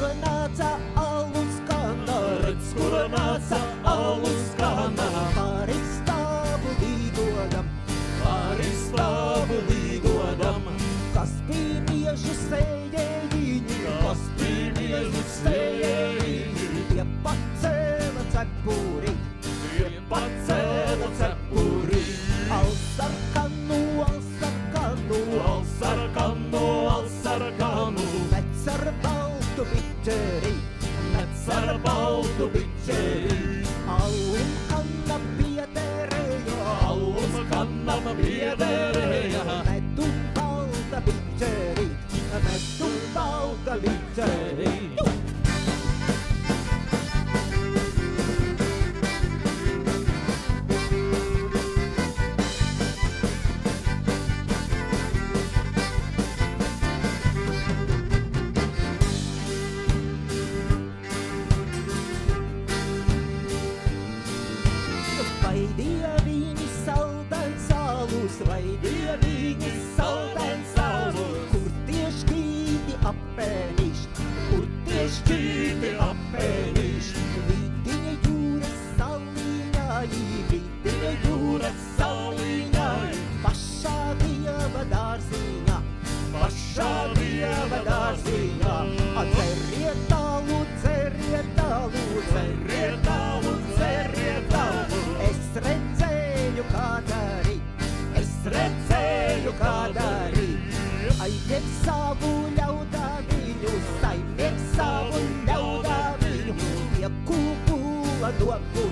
kur nāca alus kana, redz, kur nāca alus kana. Pāri stāvu līgodam, pāri stāvu līgodam. Kas bija miežu sējējiņi, kas bija miežu sējējiņi. Tie pacēla cepuri, tie pacēla cepuri. Alsarkanu, alsarkanu, alsarkanu, alsarkanu. Mets ar baltu biķeri, mets ar baltu biķeri. Allum kannam piederēja, allum kannam piederēja. Medum balta biķeri, medum balta biķeri. Vai dieviņi saldens alus, vai dieviņi saldens alus. Kur tie šķīti apēnišķi, kur tie šķīti apēnišķi. Vidiņa jūras salīņāji, vidiņa jūras salīņāji. Pašā dieva dārziņā, pašā dieva dārziņā. Dzeriet tālu, dzeriet tālu, dzeriet tālu, dzeriet tālu. Es redzēju, kā darīt, es redzēju, kā darīt. Aiziet savu ļaudā viņu, saimiet savu ļaudā viņu. Iekūpula doku.